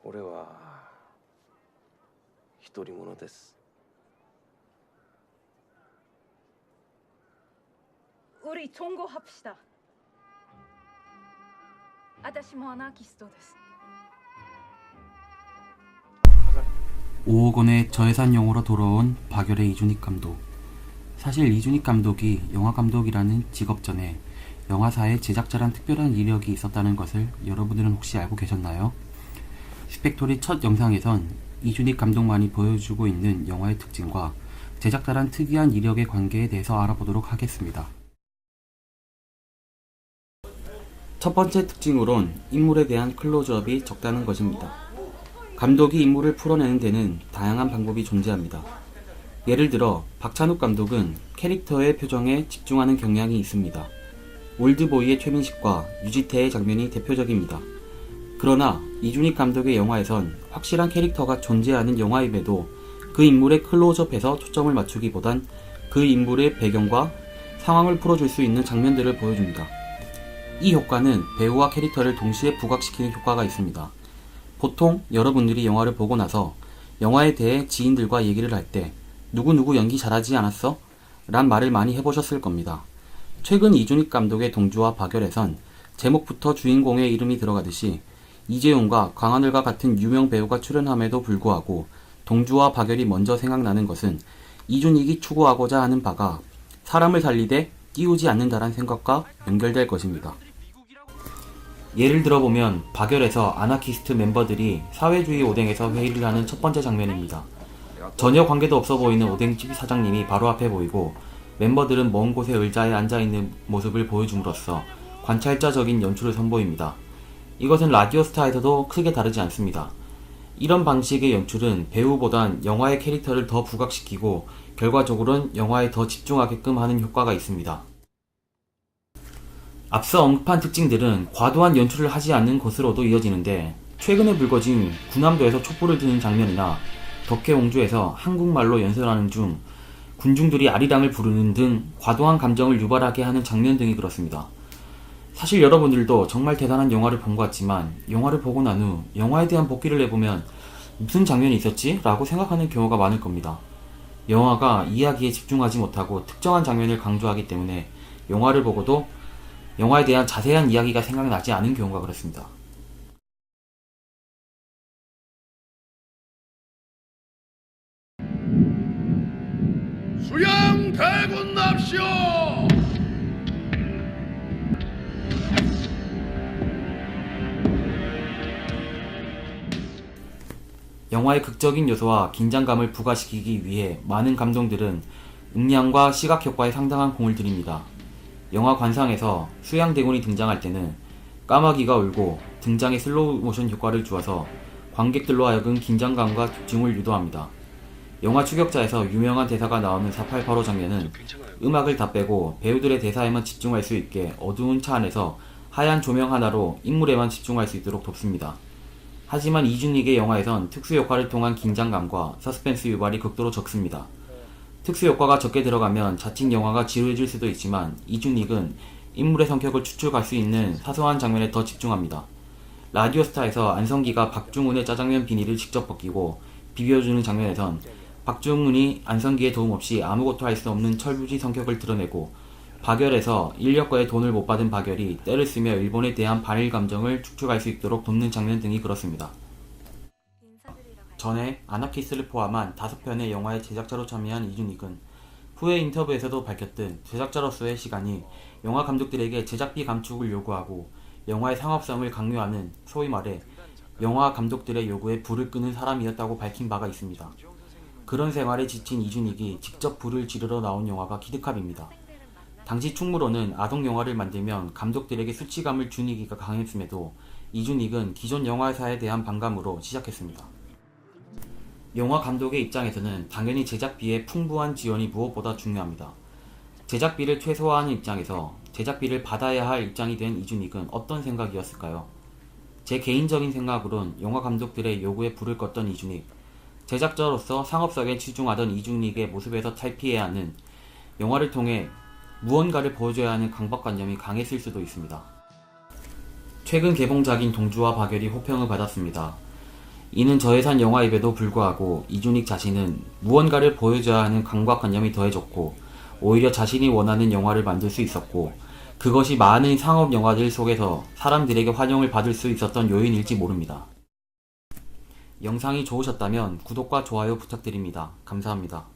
俺は独り者です。 우리 종고합시다. 私もアナーキストです。 5억 원의 저예산영화로 돌아온 박열의 이준익 감독. 사실 이준익 감독이 영화 감독이라는 직업 전에 영화사에 제작자란 특별한 이력이 있었다는 것을 여러분들은 혹시 알고 계셨나요? 스펙토리 첫 영상에선 이준익 감독만이 보여주고 있는 영화의 특징과 제작자란 특이한 이력의 관계에 대해서 알아보도록 하겠습니다. 첫 번째 특징으론 인물에 대한 클로즈업이 적다는 것입니다. 감독이 인물을 풀어내는 데는 다양한 방법이 존재합니다. 예를 들어 박찬욱 감독은 캐릭터의 표정에 집중하는 경향이 있습니다. 올드보이의 최민식과 유지태의 장면이 대표적입니다. 그러나 이준익 감독의 영화에선 확실한 캐릭터가 존재하는 영화임에도 그 인물의 클로즈업에서 초점을 맞추기보단 그 인물의 배경과 상황을 풀어줄 수 있는 장면들을 보여줍니다. 이 효과는 배우와 캐릭터를 동시에 부각시키는 효과가 있습니다. 보통 여러분들이 영화를 보고 나서 영화에 대해 지인들과 얘기를 할 때 누구누구 연기 잘하지 않았어? 란 말을 많이 해보셨을 겁니다. 최근 이준익 감독의 동주와 박열에선 제목부터 주인공의 이름이 들어가듯이 이재용과 강하늘과 같은 유명 배우가 출연함에도 불구하고 동주와 박열이 먼저 생각나는 것은 이준익이 추구하고자 하는 바가 사람을 살리되 띄우지 않는다란 생각과 연결될 것입니다. 예를 들어보면 박열에서 아나키스트 멤버들이 사회주의 오뎅에서 회의를 하는 첫 번째 장면입니다. 전혀 관계도 없어 보이는 오뎅집 사장님이 바로 앞에 보이고 멤버들은 먼 곳에 의자에 앉아있는 모습을 보여줌으로써 관찰자적인 연출을 선보입니다. 이것은 라디오스타에서도 크게 다르지 않습니다. 이런 방식의 연출은 배우보단 영화의 캐릭터를 더 부각시키고 결과적으로는 영화에 더 집중하게끔 하는 효과가 있습니다. 앞서 언급한 특징들은 과도한 연출을 하지 않는 것으로도 이어지는데 최근에 불거진 군함도에서 촛불을 드는 장면이나 덕혜옹주에서 한국말로 연설하는 중 군중들이 아리랑을 부르는 등 과도한 감정을 유발하게 하는 장면 등이 그렇습니다. 사실 여러분들도 정말 대단한 영화를 본 것 같지만 영화를 보고 난 후 영화에 대한 복기를 해보면 무슨 장면이 있었지? 라고 생각하는 경우가 많을 겁니다. 영화가 이야기에 집중하지 못하고 특정한 장면을 강조하기 때문에 영화를 보고도 영화에 대한 자세한 이야기가 생각나지 않은 경우가 그렇습니다. 수양 대군 납시오! 영화의 극적인 요소와 긴장감을 부과시키기 위해 많은 감독들은 음량과 시각 효과에 상당한 공을 들입니다. 영화 관상에서 수양대군이 등장할 때는 까마귀가 울고 등장에 슬로우 모션 효과를 주어서 관객들로 하여금 긴장감과 집중을 유도합니다. 영화 추격자에서 유명한 대사가 나오는 4885 장면은 음악을 다 빼고 배우들의 대사에만 집중할 수 있게 어두운 차 안에서 하얀 조명 하나로 인물에만 집중할 수 있도록 돕습니다. 하지만 이준익의 영화에선 특수효과를 통한 긴장감과 서스펜스 유발이 극도로 적습니다. 특수효과가 적게 들어가면 자칫 영화가 지루해질 수도 있지만 이준익은 인물의 성격을 추측할 수 있는 사소한 장면에 더 집중합니다. 라디오스타에서 안성기가 박중훈의 짜장면 비닐을 직접 벗기고 비벼주는 장면에선 박중훈이 안성기의 도움 없이 아무것도 할 수 없는 철부지 성격을 드러내고 박열에서 인력거에 돈을 못 받은 박열이 때를 쓰며 일본에 대한 반일 감정을 축축할 수 있도록 돕는 장면 등이 그렇습니다. 전에 아나키스트를 포함한 5편의 영화의 제작자로 참여한 이준익은 후에 인터뷰에서도 밝혔듯 제작자로서의 시간이 영화 감독들에게 제작비 감축을 요구하고 영화의 상업성을 강요하는 소위 말해 영화 감독들의 요구에 불을 끄는 사람이었다고 밝힌 바가 있습니다. 그런 생활에 지친 이준익이 직접 불을 지르러 나온 영화가 기드캅입니다. 당시 충무로는 아동영화를 만들면 감독들에게 수치감을 주니기가 강했음에도 이준익은 기존 영화사에 대한 반감으로 시작했습니다. 영화 감독의 입장에서는 당연히 제작비의 풍부한 지원이 무엇보다 중요합니다. 제작비를 최소화하는 입장에서 제작비를 받아야 할 입장이 된 이준익은 어떤 생각이었을까요? 제 개인적인 생각으론 영화 감독들의 요구에 불을 껐던 이준익, 제작자로서 상업성에 치중하던 이준익의 모습에서 탈피해야 하는 영화를 통해 무언가를 보여줘야 하는 강박관념이 강했을 수도 있습니다. 최근 개봉작인 동주와 박열이 호평을 받았습니다. 이는 저예산 영화임에도 불구하고 이준익 자신은 무언가를 보여줘야 하는 강박관념이 더해졌고 오히려 자신이 원하는 영화를 만들 수 있었고 그것이 많은 상업 영화들 속에서 사람들에게 환영을 받을 수 있었던 요인일지 모릅니다. 영상이 좋으셨다면 구독과 좋아요 부탁드립니다. 감사합니다.